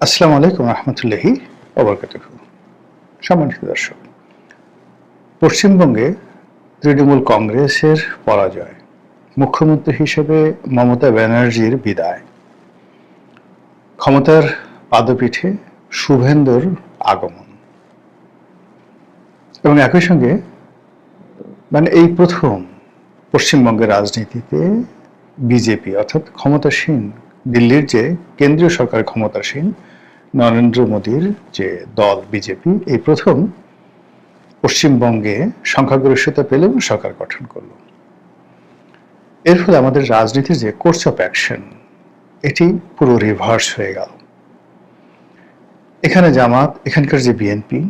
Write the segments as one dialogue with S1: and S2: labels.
S1: আসসালামু আলাইকুম রহমতুল্লাহি ওবরকাতুহু। সম্মানিত দর্শক, পশ্চিমবঙ্গে তৃণমূল কংগ্রেসের পরাজয়, মুখ্যমন্ত্রী হিসেবে মমতা ব্যানার্জির বিদায়, ক্ষমতার পাদপীঠে শুভেন্দুর আগমন এবং একই সঙ্গে এই প্রথম পশ্চিমবঙ্গের রাজনীতিতে বিজেপি অর্থাৎ ক্ষমতাসীন দিল্লির যে কেন্দ্রীয় সরকার ক্ষমতাসীন নরেন্দ্র মোদীর যে দল বিজেপি এই প্রথম পশ্চিমবঙ্গে সংখ্যাগরিষ্ঠতা পেল এবং সরকার গঠন করল। এর ফলে আমাদের রাজনীতির যে কোর্স অফ অ্যাকশন এটি পুরো রিভার্স হয়ে গেল। এখানে জামাত, এখানকার যে বিএনপি,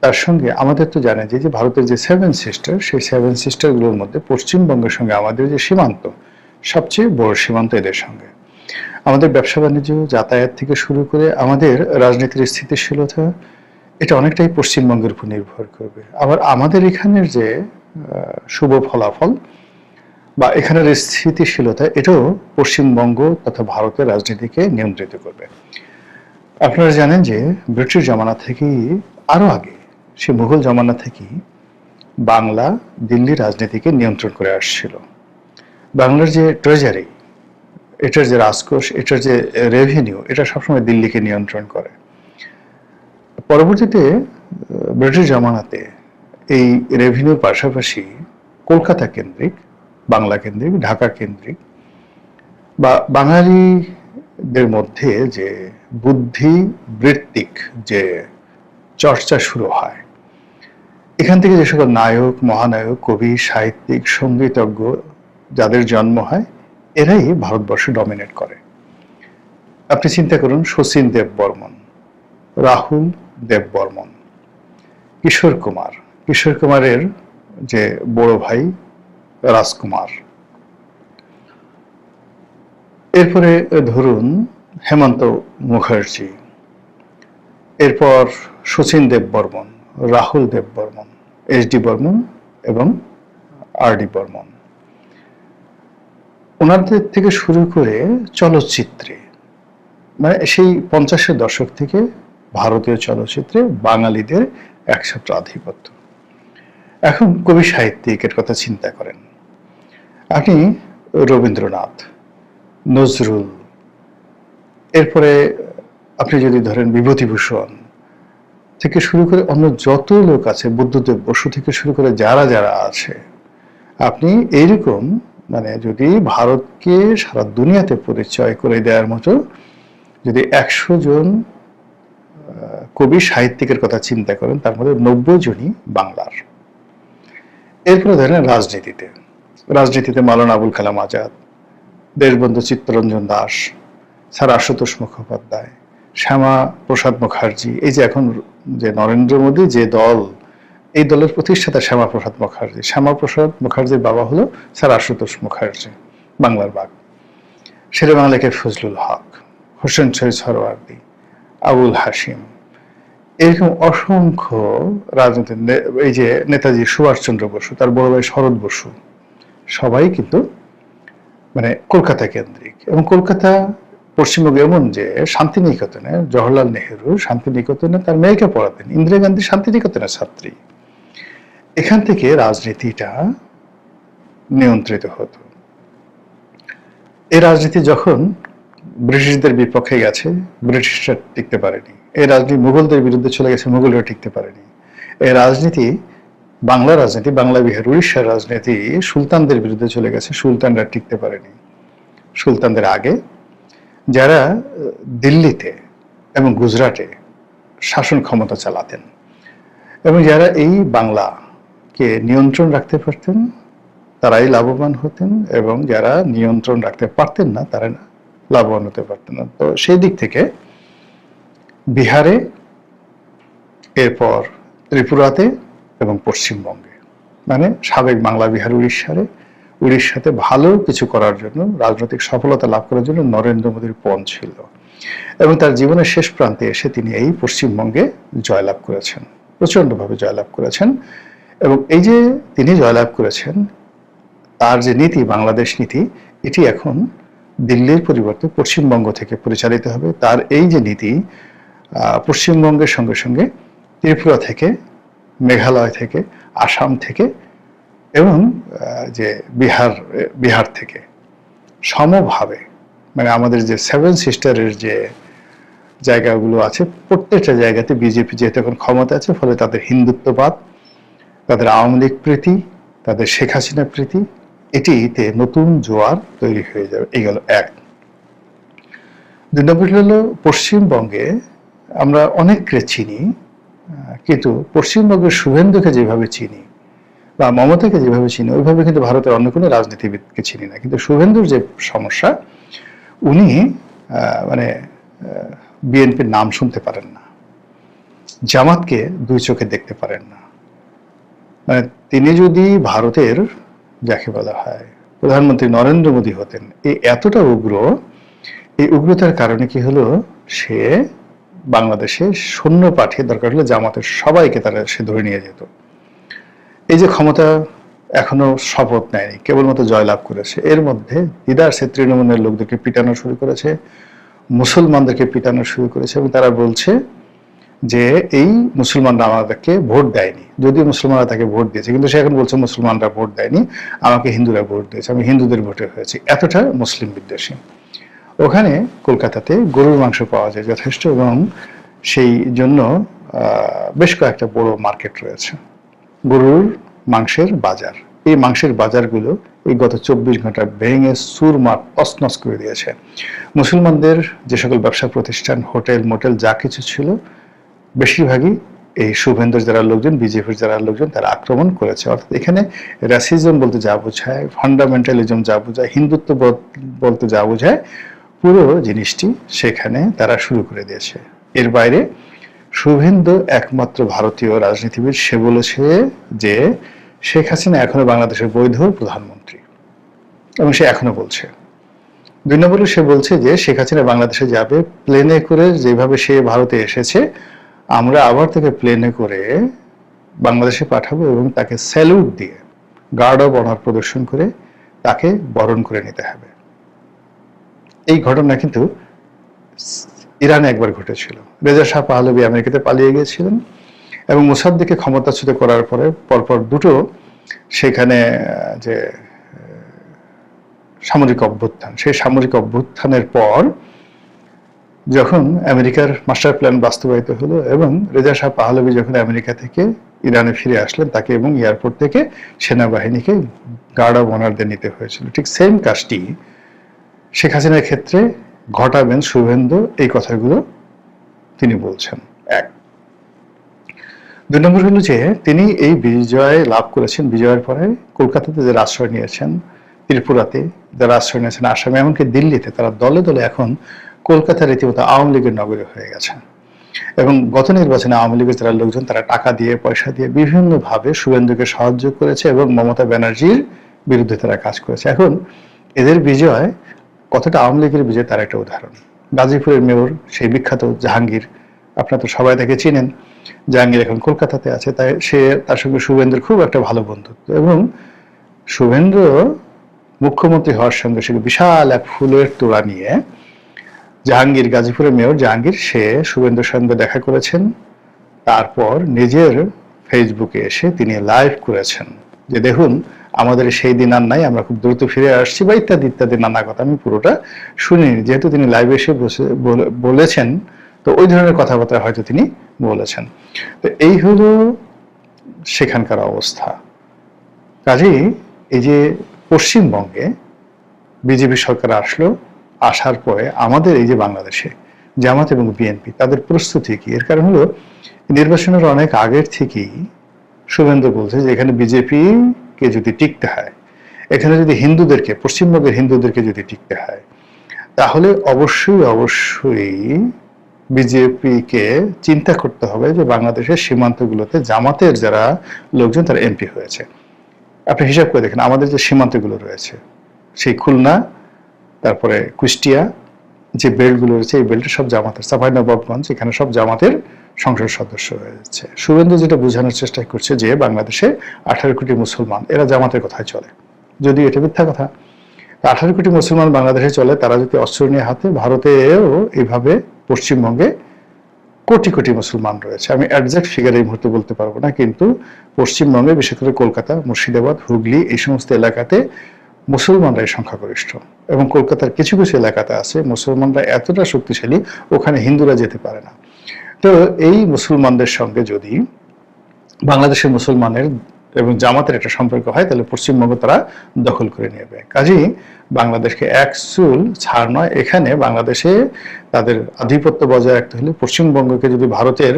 S1: তার সঙ্গে আমাদের তো জানেন যে ভারতের যে সেভেন সিস্টার, সেই সেভেন সিস্টারগুলোর মধ্যে পশ্চিমবঙ্গের সঙ্গে আমাদের যে সীমান্ত, সবচেয়ে বড় সীমান্ত এদের সঙ্গে। আমাদের ব্যবসা বাণিজ্য, যাতায়াত থেকে শুরু করে আমাদের রাজনীতির স্থিতিশীলতা, এটা অনেকটাই পশ্চিমবঙ্গের উপর নির্ভর করবে। আবার আমাদের এখানের যে শুভ ফলাফল বা এখানের স্থিতিশীলতা, এটাও পশ্চিমবঙ্গ তথা ভারতের রাজনীতিকে নিয়ন্ত্রিত করবে। আপনারা জানেন যে ব্রিটিশ জমানা থেকেই, আরো আগে সে মুঘল জমানা থেকেই বাংলা দিল্লি রাজনীতিকে নিয়ন্ত্রণ করে আসছিল। বাংলার যে ট্রেজারি, এটার যে রাজকোষ, এটার যে রেভিনিউ, এটা সবসময় দিল্লিকে নিয়ন্ত্রণ করে। পরবর্তীতে ব্রিটিশ জামানাতে এই রেভিনিউর পাশাপাশি কলকাতা কেন্দ্রিক, বাংলা কেন্দ্রিক, ঢাকা কেন্দ্রিক বা বাঙালিদের মধ্যে যে বুদ্ধি বৃত্তিক যে চর্চা শুরু হয়, এখান থেকে যে সকল নায়ক, মহানায়ক, কবি, সাহিত্যিক, সঙ্গীতজ্ঞ যাদের জন্ম হয়, এরাই ভারতবর্ষ ডমিনেট করে। আপনি চিন্তা করুন, শচীন দেব বর্মন, রাহুল দেব বর্মন, কিশোর কুমারের যে বড় ভাই রাজকুমার, এরপরে ধরুন হেমন্ত মুখার্জি, এরপর শচীন দেব বর্মন, রাহুল দেব বর্মন, এস.ডি. বর্মন এবং আর.ডি. বর্মন। ওনাদের থেকে শুরু করে চলচ্চিত্রে, সেই 50-এর দশক থেকে ভারতীয় চলচ্চিত্রে বাঙালিদের একসাথে আধিপত্য। এখন কবি সাহিত্যিকের কথা চিন্তা করেন, আপনি রবীন্দ্রনাথ, নজরুল, এরপরে আপনি যদি ধরেন বিভূতিভূষণ থেকে শুরু করে অন্য যত লোক আছে, বুদ্ধদেব বসু থেকে শুরু করে যারা যারা আছে, আপনি এইরকম যদি ভারতকে সারা দুনিয়াতে পরিচয় করে দেওয়ার মতো যদি 100 জন কবি সাহিত্যিকের কথা চিন্তা করেন, তার মধ্যে 90 জনই বাংলার। এরপরে ধরেন রাজনীতিতে মাওলানা আবুল কালাম আজাদ, দেশবন্ধু চিত্তরঞ্জন দাস, স্যার আশুতোষ মুখোপাধ্যায়, শ্যামা প্রসাদ মুখার্জি, এই যে এখন যে নরেন্দ্র মোদী যে দল, এই দলের প্রতিষ্ঠাতা শ্যামা প্রসাদ মুখার্জির বাবা হলো স্যার আশুতোষ মুখার্জি, বাংলার বাঘ। শেরে বাংলা কে ফজলুল হক, হোসেন শহীদ সরওয়ার্দী, আবুল হাসিম, এরকম অসংখ্য রাজনীতি, এই যে নেতাজি সুভাষচন্দ্র বসু, তার বড় ভাই শরৎ বসু, সবাই কিন্তু কলকাতা কেন্দ্রিক। এবং কলকাতা পশ্চিমবঙ্গ এমন যে শান্তিনিকেতনে জওহরলাল নেহেরু শান্তিনিকেতনে তার মেয়েকে পড়াতেন, ইন্দিরা গান্ধী শান্তিনিকেতনের ছাত্রী। এখান থেকে রাজনীতিটা নিয়ন্ত্রিত হতো। এই রাজনীতি যখন ব্রিটিশদের বিপক্ষে গেছে, ব্রিটিশরা টিকতে পারেনি। এই রাজনীতি মুঘলদের বিরুদ্ধে চলে গেছে, মুঘলরা টিকতে পারেনি। এই রাজনীতি, বাংলা রাজনীতি, বাংলা বিহার উড়িষ্যার রাজনীতি সুলতানদের বিরুদ্ধে চলে গেছে, সুলতানরা টিকতে পারেনি। সুলতানদের আগে যারা দিল্লিতে এবং গুজরাটে শাসন ক্ষমতা চালাতেন এবং যারা এই বাংলাকে নিয়ন্ত্রণ রাখতে পারতেন, তারাই লাভবান হতেন, এবং যারা নিয়ন্ত্রণ রাখতে পারতেন না, তারা লাভবান হতে পারতেন না। তো সেই দিক থেকে বিহারে, এরপর ত্রিপুরাতে এবং পশ্চিমবঙ্গে, সাবেক বাংলা বিহার উড়িষ্যাতে ভালো কিছু করার জন্য, রাজনৈতিক সফলতা লাভ করার জন্য নরেন্দ্র মোদীর পণ ছিল। এবং তার জীবনের শেষ প্রান্তে এসে তিনি এই পশ্চিমবঙ্গে জয়লাভ করেছেন, প্রচন্ডভাবে জয়লাভ করেছেন। এবং এই যে তিনি জয়লাভ করেছেন, তার যে নীতি, বাংলাদেশ নীতি, এটি এখন দিল্লির পরিবর্তে পশ্চিমবঙ্গ থেকে পরিচালিত হবে। তার এই যে নীতি পশ্চিমবঙ্গের সঙ্গে সঙ্গে ত্রিপুরা থেকে, মেঘালয় থেকে, আসাম থেকে এবং যে বিহার থেকে সমভাবে, মানে আমাদের যে সেভেন সিস্টারের যে জায়গাগুলো আছে প্রত্যেকটা জায়গাতে বিজেপি যেহেতু এখন ক্ষমতা আছে, ফলে তাদের হিন্দুত্ববাদ, তাদের আওয়ামী লীগ প্রীতি, তাদের শেখ হাসিনা প্রীতি, এটিতে নতুন জোয়ার তৈরি হয়ে যাবে। এই গেল এক। দুই নম্বর হলো পশ্চিমবঙ্গে আমরা অনেককে চিনি, কিন্তু পশ্চিমবঙ্গের শুভেন্দুকে যেভাবে চিনি বা মমতাকে যেভাবে চিনি ওইভাবে কিন্তু ভারতের অন্য কোনো রাজনীতিবিদকে চিনি না। কিন্তু শুভেন্দুর যে সমস্যা, উনি মানে বিএনপির নাম শুনতে পারেন না, জামাতকে দুই চোখে দেখতে পারেন না। মানে তিনি যদি ভারতের যাকে বলা হয় প্রধানমন্ত্রী নরেন্দ্র মোদী হতেন, এই এতটা উগ্র, এই উগ্রতার কারণে কি হলো, সে বাংলাদেশে সৈন্য পাঠিয়ে দরকার হলে জামাতের সবাইকে তারা সে ধরে নিয়ে যেত। এই যে ক্ষমতা এখনো শপথ নেয়নি, কেবলমাত্র জয়লাভ করেছে, এর মধ্যে দিদার সে তৃণমূলের লোকদেরকে পিটানো শুরু করেছে, মুসলমানদেরকে পিটানো শুরু করেছে এবং তারা বলছে যে এই মুসলমানরা আমাদেরকে ভোট দেয়নি, যদিও মুসলমানরা তাকে ভোট দিয়েছে, কিন্তু সে এখন বলছে মুসলমানরা ভোট দেয়নি, আমাকে হিন্দুরা ভোট দিয়েছে, আমি হিন্দুদের ভোটে হয়েছি। এতটা মুসলিম বিদ্বেষী। ওখানে কলকাতাতে গরুর মাংস পাওয়া যায় যথেষ্ট এবং সেই জন্য বেশ কয়েকটা বড় মার্কেট রয়েছে, গরুর মাংসের বাজার। এই মাংসের বাজারগুলো এই গত 24 ঘন্টা ভেঙে চুরমার তছনছ করে দিয়েছে। মুসলমানদের যে সকল ব্যবসা প্রতিষ্ঠান, হোটেল মোটেল যা কিছু ছিল, বেশিরভাগই এই শুভেন্দুর যারা লোকজন, বিজেপির যারা লোকজন, তারা আক্রমণ করেছে। অর্থাৎ এখানে র্যাসিজম বলতে যা বোঝায়, ফান্ডামেন্টালিজম যা বোঝায়, হিন্দুত্ব বলতে যা বোঝায়, পুরো জিনিসটি সেখানে তারা শুরু করে দিয়েছে। এর বাইরে শুভেন্দু একমাত্র ভারতীয় রাজনীতিবিদ, সে বলেছে যে শেখ হাসিনা এখনো বাংলাদেশের বৈধ প্রধানমন্ত্রী এবং সে এখনো বলছে। দুই নম্বরে সে বলছে যে শেখ হাসিনা বাংলাদেশে যাবে প্লেনে করে, যেভাবে সে ভারতে এসেছে আমরা আবার তাকে প্লেনে করে বাংলাদেশে পাঠাবো এবং তাকে স্যালুট দিয়ে গার্ড অব অনার প্রদর্শন করে তাকে বরণ করে নিতে হবে। এই ঘটনা কিন্তু ইরানে একবার ঘটেছিল। রেজা শাহ পাহলভি আমেরিকাতে পালিয়ে গিয়েছিলেন এবং মোসাদ্দেককে ক্ষমতাচ্যুত করার পরে পরপর দুটো সেখানে যে সামরিক অভ্যুত্থান, সেই সামরিক অভ্যুত্থানের পর যখন আমেরিকার মাস্টার প্ল্যান বাস্তবায়িত হলো এবং রেজা শাহ পাহলভি যখন আমেরিকা থেকে ইরানে ফিরে আসলেন, তাকে এবং এয়ারপোর্ট থেকে সেনাবাহিনীকে গার্ড অব অনারদের নিতে হয়েছিল। ঠিক সেম কাজটি শেখ হাসিনার ক্ষেত্রে ঘটাবেন শুভেন্দু, এই কথাগুলো তিনি বলছেন। এক। দুই নম্বর হলো যে তিনি এই বিজয় লাভ করেছেন, বিজয়ের পরে কলকাতাতে যারা আশ্রয় নিয়েছেন, ত্রিপুরাতে যারা আশ্রয় নিয়েছেন, আসামে, এমনকি দিল্লিতে, তারা দলে দলে এখন কলকাতা রীতিমতো আওয়ামী লীগের নগরী হয়ে গেছে। এবং গত নির্বাচনে আওয়ামী লীগের যারা লোকজন, তারা টাকা দিয়ে, পয়সা দিয়ে বিভিন্নভাবে শুভেন্দুকে সাহায্য করেছে এবং মমতা ব্যানার্জির বিরুদ্ধে তারা কাজ করেছে। এখন এদের বিজয় কতটা আওয়ামী লীগের বিজয় তার একটা উদাহরণ। গাজীপুরের মেয়র সেই বিখ্যাত জাহাঙ্গীর, আপনারা তো সবাই তাকে চিনেন, জাহাঙ্গীর এখন কলকাতাতে আছে, তাই তার সঙ্গে শুভেন্দুর খুব একটা ভালো বন্ধুত্ব এবং শুভেন্দু মুখ্যমন্ত্রী হওয়ার সঙ্গে সঙ্গে বিশাল এক ফুলের তোড়া নিয়ে জাহাঙ্গীর, গাজীপুরের মেয়র জাহাঙ্গীর, সে শুভেন্দুর সঙ্গে দেখা করেছেন। তারপর নিজের ফেসবুকে এসে তিনি লাইভ করেছেন যে দেখুন আমাদের সেই দিন আর নাই, আমরা খুব দ্রুত ফিরে আসছি বা ইত্যাদি ইত্যাদি নানা কথা। আমি পুরোটা শুনিনি, যেহেতু তিনি লাইভে এসে বলেছেন, তো ওই ধরনের কথাবার্তা হয়তো তিনি বলেছেন। তো এই হলো সেখানকার অবস্থা। কাজেই এই যে পশ্চিমবঙ্গে বিজেপি সরকার আসলো, আসার পরে আমাদের এই যে বাংলাদেশে জামাত এবং বিএনপি তাদের প্রস্তুতি কি? এর কারণ হলো নির্বাচনের অনেক আগের থেকেই শুভেন্দু বলছে যে এখানে বিজেপি কে যদি টিকতে হয়, এখানে যদি হিন্দুদেরকে, পশ্চিমবঙ্গের হিন্দুদেরকে যদি টিকতে হয়, তাহলে অবশ্যই অবশ্যই বিজেপিকে চিন্তা করতে হবে যে বাংলাদেশের সীমান্তগুলোতে জামাতের যারা লোকজন তারা এমপি হয়েছে। আপনি হিসাব করে দেখেন আমাদের যে সীমান্তগুলো রয়েছে, সেই খুলনা, তারপরে কুষ্টিয়া, যে বেল্টগুলো রয়েছে, এই বেল্টের সব জামাতের, চাঁপাইনবাবগঞ্জ, এখানে সব জামাতের সংসদ সদস্য হয়েছে। শুভেন্দু যেটা বোঝানোর চেষ্টা করছে যে বাংলাদেশে 18 কোটি মুসলমান, এরা জামাতের কথায় চলে, যদিও এটা মিথ্যা কথা। 18 কোটি মুসলমান বাংলাদেশে চলে, তারা যদি অস্ত্র নিয়ে হাতে, ভারতেও এইভাবে পশ্চিমবঙ্গে কোটি কোটি মুসলমান রয়েছে। আমি একজ্যাক্ট ফিগার এই মুহূর্তে বলতে পারবো না, কিন্তু পশ্চিমবঙ্গে বিশেষ করে কলকাতা, মুর্শিদাবাদ, হুগলি এই সমস্ত এলাকাতে মুসলমানরাই সংখ্যাগরিষ্ঠ, এবং কলকাতার কিছু কিছু এলাকাতে আছে মুসলমানরা এতটা শক্তিশালী ওখানে হিন্দুরা যেতে পারে না। তো এই মুসলমানদের সঙ্গে যদি বাংলাদেশের মুসলমানের এবং জামাতের একটা সম্পর্ক হয়, তাহলে পশ্চিমবঙ্গ তারা দখল করে নেবে। কাজেই বাংলাদেশকে এক চুল ছাড় নয়, এখানে বাংলাদেশে তাদের আধিপত্য বজায় রাখতে হলে পশ্চিমবঙ্গকে যদি ভারতের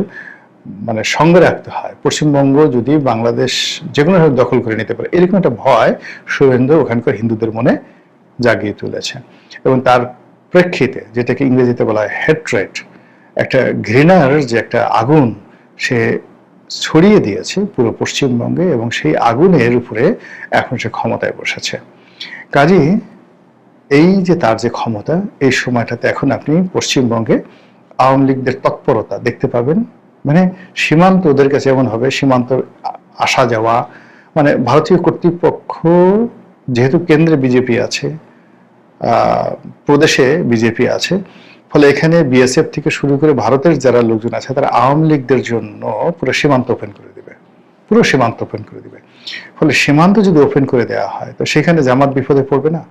S1: মানে সঙ্গে রাখতে হয়, পশ্চিমবঙ্গ যদি বাংলাদেশ যে কোনো ভাবে দখল করে নিতে পারে, এরকম একটা ভয় শুভেন্দু ওখানকার হিন্দুদের মনে জাগিয়ে তুলেছে। এবং তার প্রেক্ষিতে যেটাকে ইংরেজিতে বলা হয় হেট্রেড, একটা ঘৃণার যে একটা আগুন সে ছড়িয়ে দিয়েছে পুরো পশ্চিমবঙ্গে, এবং সেই আগুনের উপরে এখন সে ক্ষমতায় বসেছে। কাজেই এই যে তার যে ক্ষমতা, এই সময়টাতে এখন আপনি পশ্চিমবঙ্গে আওয়ামী লীগদের তৎপরতা দেখতে পাবেন। মানে সীমান্ত ওদের কাছে এমন হবে, সীমান্ত আসা যাওয়া, মানে ভারতীয় কর্তৃপক্ষ যেহেতু কেন্দ্রে বিজেপি আছে, প্রদেশে বিজেপি আছে, ফলে এখানে বিএসএফ থেকে শুরু করে ভারতের যারা লোকজন আছে তারা আওয়ামী লীগদের জন্য পুরো সীমান্ত ওপেন করে দিবে, পুরো সীমান্ত ওপেন করে দিবে। ফলে সীমান্ত যদি ওপেন করে দেওয়া হয়, তো সেখানে জামাত বিপদে পড়বে না?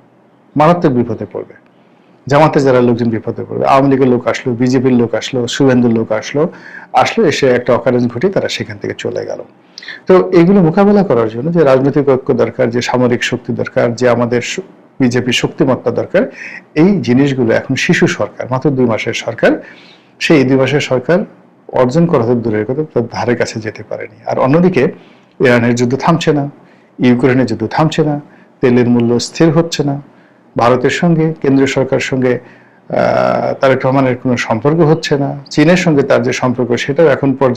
S1: মারাত্মক বিপদে পড়বে। জামাতের যারা লোকজন বিপদে পড়বে, আওয়ামী লীগের লোক আসলো, বিজেপির লোক আসলো, শুভেন্দুর লোক আসলো, এসে একটা অকারেন্স ঘটে তারা সেখান থেকে চলে গেল। তো এগুলো মোকাবেলা করার জন্য যে রাজনৈতিক ঐক্য দরকার, যে সামরিক শক্তি দরকার, যে আমাদের বিজেপি শক্তিমত্তা দরকার, এই জিনিসগুলো এখন শিশু সরকার, মাত্র 2 মাসের সরকার, সেই 2 মাসের সরকার অর্জন করা দূরের কথা, তার ধারে কাছে যেতে পারেনি। আর অন্যদিকে ইরানের যুদ্ধ থামছে না, ইউক্রেনের যুদ্ধ থামছে না, তেলের মূল্য স্থির হচ্ছে না, ভারতের সঙ্গে কেন্দ্রীয় সরকারের সঙ্গে তারেক রহমানের কোনো সম্পর্ক হচ্ছে না, চীনের সঙ্গে তার যে সম্পর্ক সেটাও এখন পর্যন্ত